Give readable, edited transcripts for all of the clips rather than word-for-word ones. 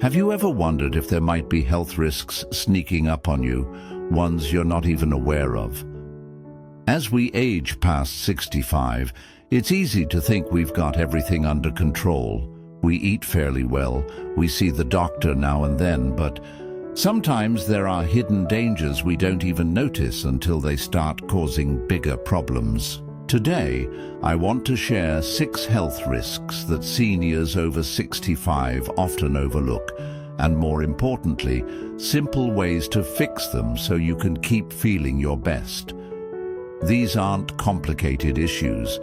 Have you ever wondered if there might be health risks sneaking up on you, ones you're not even aware of? As we age past 65, it's easy to think we've got everything under control. We eat fairly well, we see the doctor now and then, but sometimes there are hidden dangers we don't even notice until they start causing bigger problems. Today, I want to share 6 health risks that seniors over 65 often overlook, and more importantly, simple ways to fix them so you can keep feeling your best. These aren't complicated issues,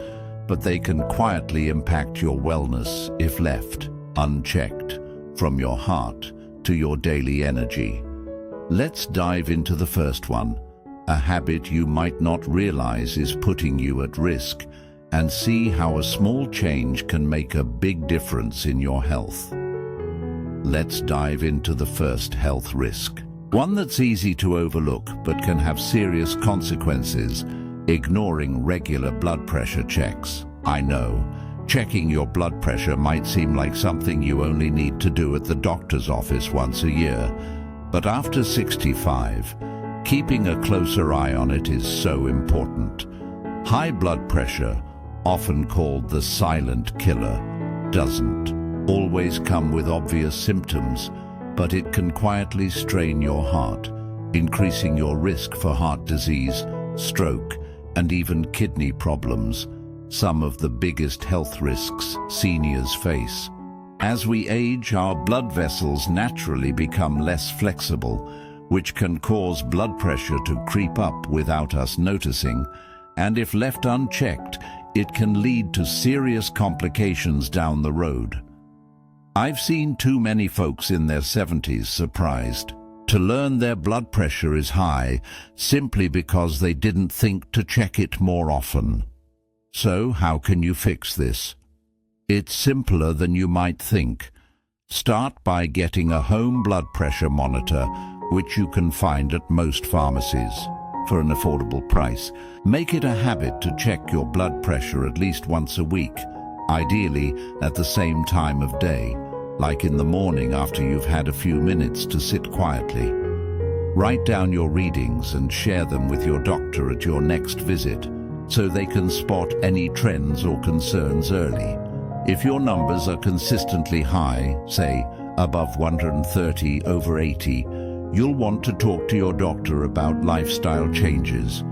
but they can quietly impact your wellness if left unchecked, from your heart to your daily energy. Let's dive into the first one, a habit you might not realize is putting you at risk, and see how a small change can make a big difference in your health. Let's dive into the first health risk. One that's easy to overlook but can have serious consequences: ignoring regular blood pressure checks. I know, checking your blood pressure might seem like something you only need to do at the doctor's office once a year, but after 65, keeping a closer eye on it is so important. High blood pressure, often called the silent killer, doesn't always come with obvious symptoms, but it can quietly strain your heart, increasing your risk for heart disease, stroke, and even kidney problems, some of the biggest health risks seniors face. As we age, our blood vessels naturally become less flexible, which can cause blood pressure to creep up without us noticing, and if left unchecked, it can lead to serious complications down the road. I've seen too many folks in their 70s surprised to learn their blood pressure is high simply because they didn't think to check it more often. So how can you fix this? It's simpler than you might think. Start by getting a home blood pressure monitor, which you can find at most pharmacies for an affordable price. Make it a habit to check your blood pressure at least once a week, ideally at the same time of day, like in the morning after you've had a few minutes to sit quietly. Write down your readings and share them with your doctor at your next visit, so they can spot any trends or concerns early. If your numbers are consistently high, say above 130/80, you'll want to talk to your doctor about lifestyle changes,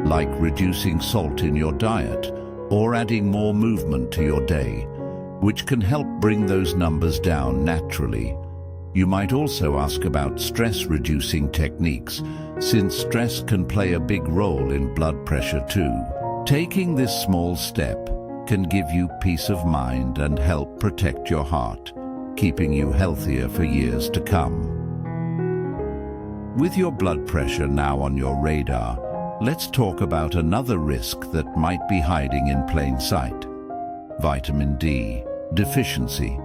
like reducing salt in your diet or adding more movement to your day, which can help bring those numbers down naturally. You might also ask about stress-reducing techniques, since stress can play a big role in blood pressure too. Taking this small step can give you peace of mind and help protect your heart, keeping you healthier for years to come. With your blood pressure now on your radar, let's talk about another risk that might be hiding in plain sight: vitamin D deficiency.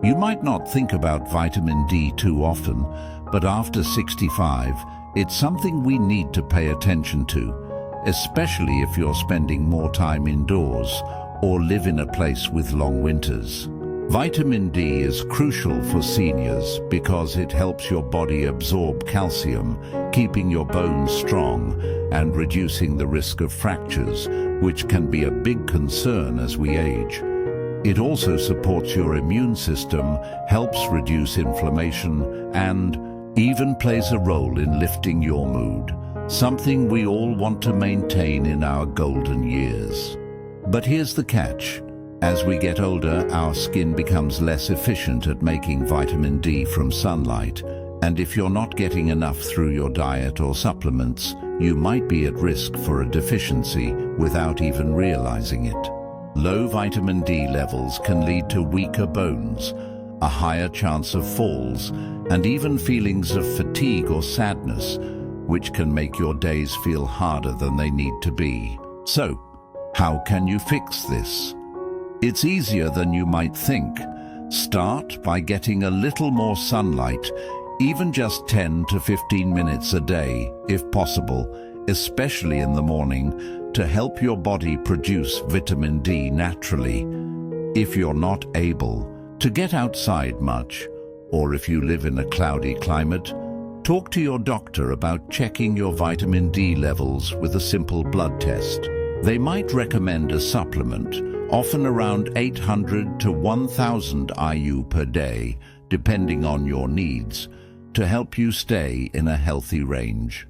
You might not think about vitamin D too often, but after 65, it's something we need to pay attention to, especially if you're spending more time indoors or live in a place with long winters. Vitamin D is crucial for seniors because it helps your body absorb calcium, keeping your bones strong and reducing the risk of fractures, which can be a big concern as we age. It also supports your immune system, helps reduce inflammation, and even plays a role in lifting your mood, something we all want to maintain in our golden years. But here's the catch. As we get older, our skin becomes less efficient at making vitamin D from sunlight, and if you're not getting enough through your diet or supplements, you might be at risk for a deficiency without even realizing it. Low vitamin D levels can lead to weaker bones, a higher chance of falls, and even feelings of fatigue or sadness, which can make your days feel harder than they need to be. So, how can you fix this? It's easier than you might think. Start by getting a little more sunlight, even just 10 to 15 minutes a day, if possible, especially in the morning, to help your body produce vitamin D naturally. If you're not able to get outside much, Or if you live in a cloudy climate, talk to your doctor about checking your vitamin D levels with a simple blood test. They might recommend a supplement, often around 800 to 1000 IU per day, depending on your needs, to help you stay in a healthy range.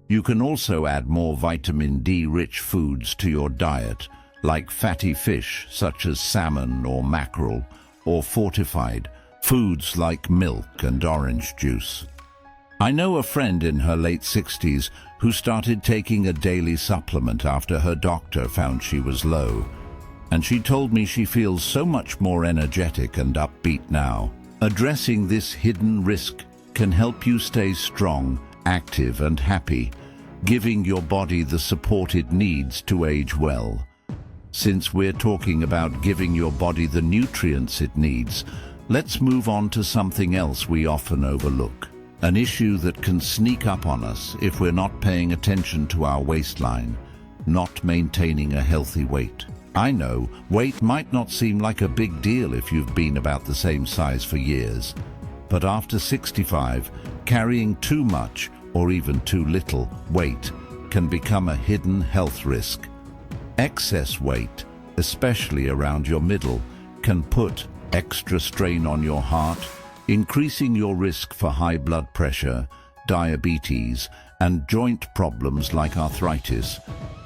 You can also add more vitamin D-rich foods to your diet, like fatty fish such as salmon or mackerel, or fortified foods like milk and orange juice. I know a friend in her late 60s who started taking a daily supplement after her doctor found she was low, and she told me she feels so much more energetic and upbeat now. Addressing this hidden risk can help you stay strong, active and happy, giving your body the support it needs to age well. Since we're talking about giving your body the nutrients it needs, let's move on to something else we often overlook, an issue that can sneak up on us if we're not paying attention to our waistline, not maintaining a healthy weight. I know weight might not seem like a big deal if you've been about the same size for years, but after 65, carrying too much or even too little weight can become a hidden health risk. Excess weight, especially around your middle, can put extra strain on your heart, increasing your risk for high blood pressure, diabetes, and joint problems like arthritis,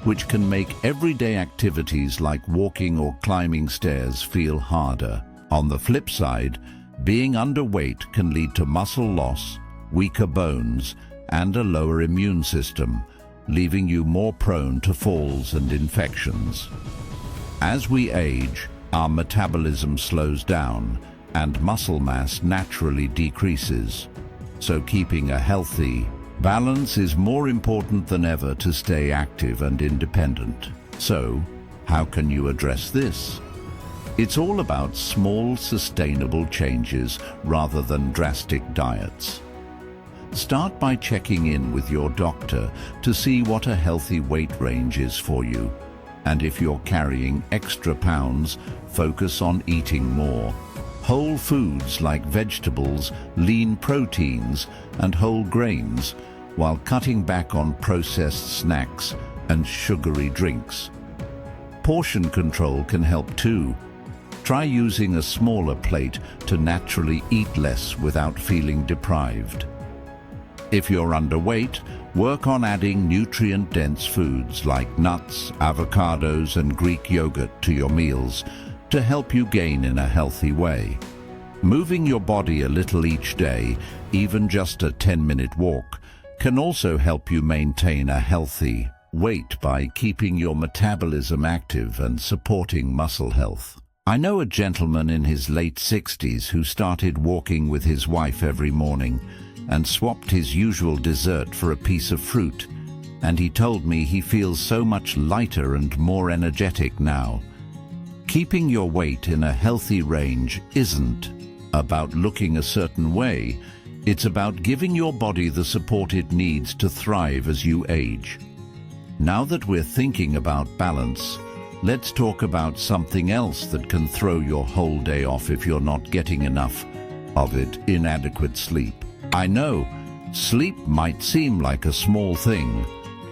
which can make everyday activities like walking or climbing stairs feel harder. On the flip side, being underweight can lead to muscle loss, weaker bones, and a lower immune system, leaving you more prone to falls and infections. As we age, our metabolism slows down and muscle mass naturally decreases. So keeping a healthy balance is more important than ever to stay active and independent. So, how can you address this? It's all about small, sustainable changes rather than drastic diets. Start by checking in with your doctor to see what a healthy weight range is for you. And if you're carrying extra pounds, focus on eating more. Whole foods like vegetables, lean proteins, and whole grains, while cutting back on processed snacks and sugary drinks. Portion control can help too. Try using a smaller plate to naturally eat less without feeling deprived. If you're underweight, work on adding nutrient-dense foods like nuts, avocados, and Greek yogurt to your meals to help you gain in a healthy way. Moving your body a little each day, even just a 10-minute walk, can also help you maintain a healthy weight by keeping your metabolism active and supporting muscle health. I know a gentleman in his late 60s who started walking with his wife every morning and swapped his usual dessert for a piece of fruit, and he told me he feels so much lighter and more energetic now. Keeping your weight in a healthy range isn't about looking a certain way. It's about giving your body the support it needs to thrive as you age. Now that we're thinking about balance, let's talk about something else that can throw your whole day off if you're not getting enough of it: inadequate sleep. I know, sleep might seem like a small thing,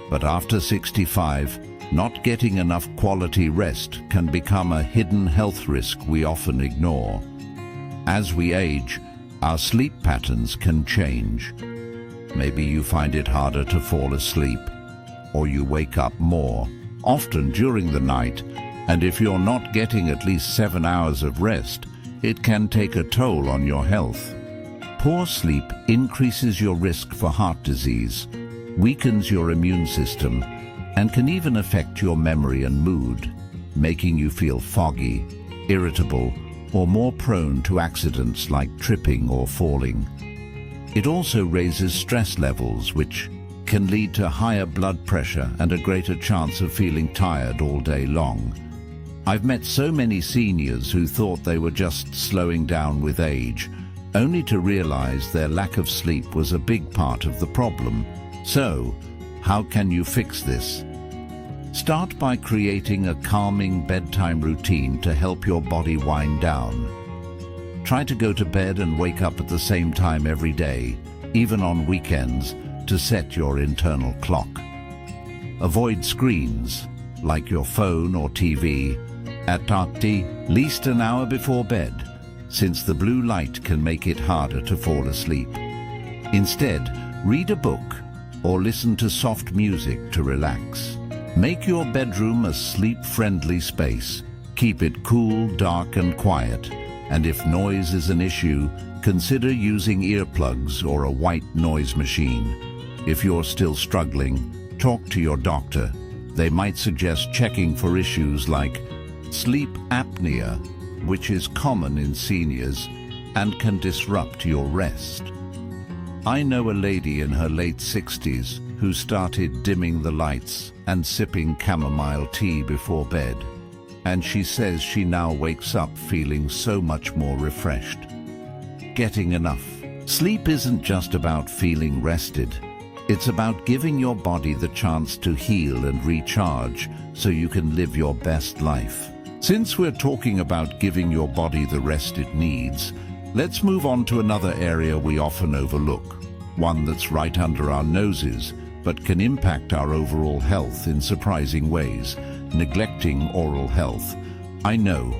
but after 65, not getting enough quality rest can become a hidden health risk we often ignore. As we age, our sleep patterns can change. Maybe you find it harder to fall asleep, or you wake up more often during the night, and if you're not getting at least 7 hours of rest, it can take a toll on your health. Poor sleep increases your risk for heart disease, weakens your immune system, and can even affect your memory and mood, making you feel foggy, irritable, or more prone to accidents like tripping or falling. It also raises stress levels, which can lead to higher blood pressure and a greater chance of feeling tired all day long. I've met so many seniors who thought they were just slowing down with age, only to realize their lack of sleep was a big part of the problem. So, how can you fix this? Start by creating a calming bedtime routine to help your body wind down. Try to go to bed and wake up at the same time every day, even on weekends, to set your internal clock. Avoid screens, like your phone or TV, at least an hour before bed, since the blue light can make it harder to fall asleep. Instead, read a book or listen to soft music to relax. Make your bedroom a sleep-friendly space. Keep it cool, dark and quiet, and if noise is an issue, consider using earplugs or a white noise machine. If you're still struggling, talk to your doctor. They might suggest checking for issues like sleep apnea, which is common in seniors and can disrupt your rest. I know a lady in her late 60s who started dimming the lights and sipping chamomile tea before bed, and she says she now wakes up feeling so much more refreshed. Getting enough. Sleep isn't just about feeling rested. It's about giving your body the chance to heal and recharge so you can live your best life. Since we're talking about giving your body the rest it needs, let's move on to another area we often overlook, one that's right under our noses, but can impact our overall health in surprising ways: neglecting oral health. I know,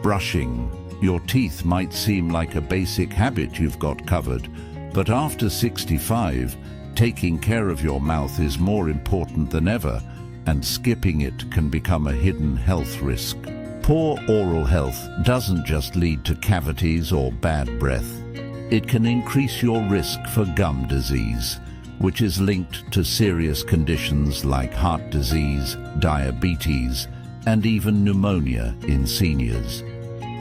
brushing your teeth might seem like a basic habit you've got covered, but after 65, taking care of your mouth is more important than ever, and skipping it can become a hidden health risk. Poor oral health doesn't just lead to cavities or bad breath. It can increase your risk for gum disease, which is linked to serious conditions like heart disease, diabetes, and even pneumonia in seniors.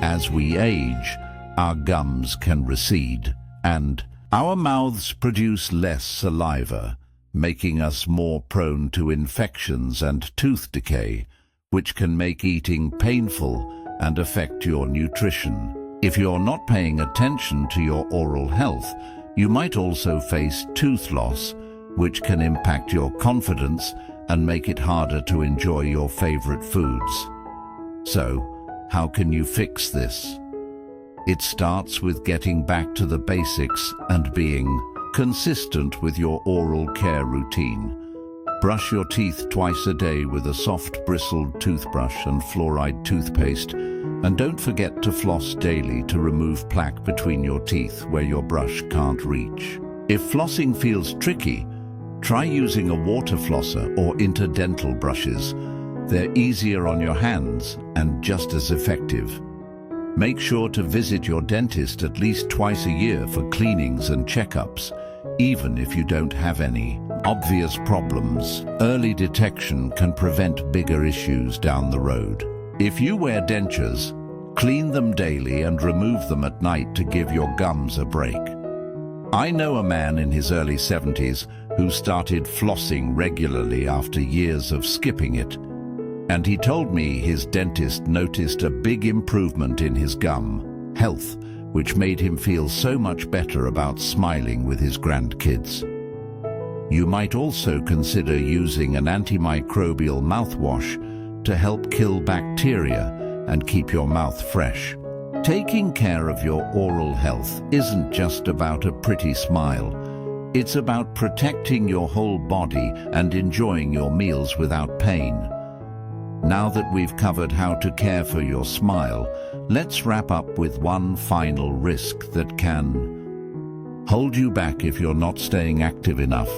As we age, our gums can recede, and our mouths produce less saliva, making us more prone to infections and tooth decay, which can make eating painful and affect your nutrition. If you're not paying attention to your oral health, you might also face tooth loss, which can impact your confidence and make it harder to enjoy your favorite foods. So, how can you fix this? It starts with getting back to the basics and being consistent with your oral care routine. Brush your teeth twice a day with a soft bristled toothbrush and fluoride toothpaste, and don't forget to floss daily to remove plaque between your teeth where your brush can't reach. If flossing feels tricky, try using a water flosser or interdental brushes. They're easier on your hands and just as effective. Make sure to visit your dentist at least twice a year for cleanings and checkups, even if you don't have any obvious problems. Early detection can prevent bigger issues down the road. If you wear dentures, clean them daily and remove them at night to give your gums a break. I know a man in his early 70s who started flossing regularly after years of skipping it, and he told me his dentist noticed a big improvement in his gum health, which made him feel so much better about smiling with his grandkids. You might also consider using an antimicrobial mouthwash to help kill bacteria and keep your mouth fresh. Taking care of your oral health isn't just about a pretty smile. It's about protecting your whole body and enjoying your meals without pain. Now that we've covered how to care for your smile, let's wrap up with one final risk that can hold you back if you're not staying active enough: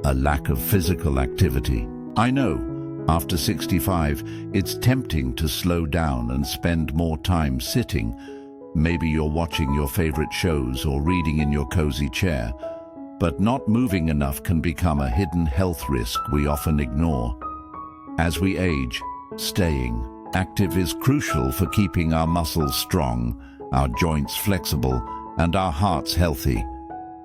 a lack of physical activity. I know, after 65, it's tempting to slow down and spend more time sitting. Maybe you're watching your favorite shows or reading in your cozy chair, but not moving enough can become a hidden health risk we often ignore. As we age, staying active is crucial for keeping our muscles strong, our joints flexible, and our hearts healthy.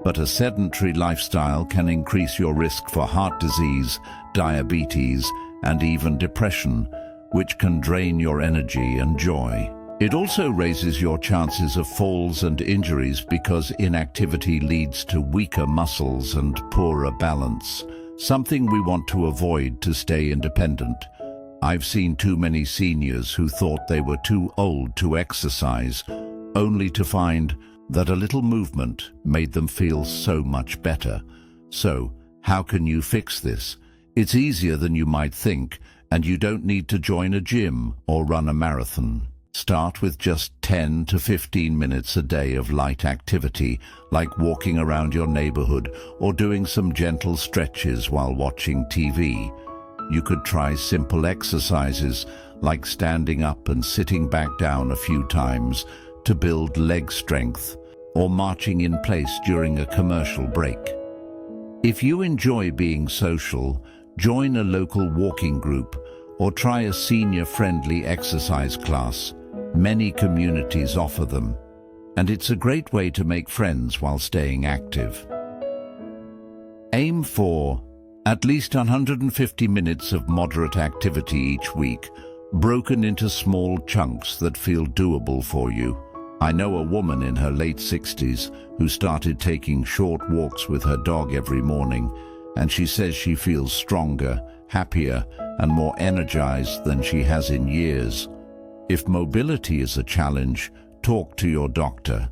But a sedentary lifestyle can increase your risk for heart disease, diabetes, and even depression, which can drain your energy and joy. It also raises your chances of falls and injuries because inactivity leads to weaker muscles and poorer balance, something we want to avoid to stay independent. I've seen too many seniors who thought they were too old to exercise, only to find that a little movement made them feel so much better. So, how can you fix this? It's easier than you might think, and you don't need to join a gym or run a marathon. Start with just 10 to 15 minutes a day of light activity, like walking around your neighborhood or doing some gentle stretches while watching TV. You could try simple exercises like standing up and sitting back down a few times to build leg strength, or marching in place during a commercial break. If you enjoy being social, join a local walking group or try a senior-friendly exercise class. Many communities offer them, and it's a great way to make friends while staying active. Aim for at least 150 minutes of moderate activity each week, broken into small chunks that feel doable for you. I know a woman in her late 60s who started taking short walks with her dog every morning, and she says she feels stronger, happier, and more energized than she has in years. If mobility is a challenge, talk to your doctor.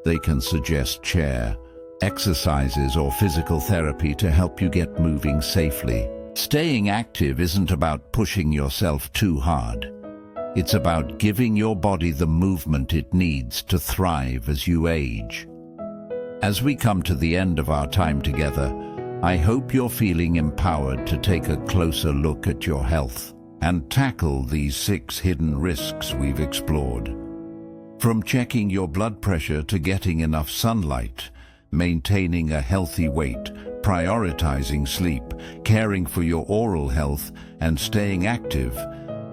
They can suggest chair, exercises, or physical therapy to help you get moving safely. Staying active isn't about pushing yourself too hard. It's about giving your body the movement it needs to thrive as you age. As we come to the end of our time together, I hope you're feeling empowered to take a closer look at your health and tackle these 6 hidden risks we've explored. From checking your blood pressure to getting enough sunlight, maintaining a healthy weight, prioritizing sleep, caring for your oral health, and staying active,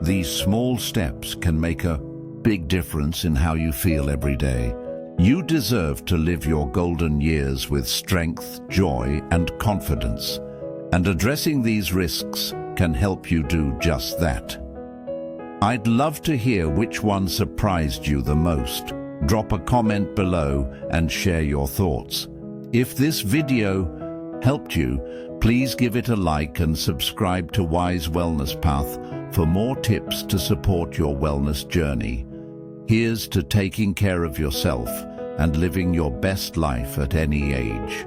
these small steps can make a big difference in how you feel every day. You deserve to live your golden years with strength, joy, and confidence, and addressing these risks can help you do just that. I'd love to hear which one surprised you the most. Drop a comment below and share your thoughts. If this video helped you, please give it a like and subscribe to Wise Wellness Path for more tips to support your wellness journey. Here's to taking care of yourself and living your best life at any age.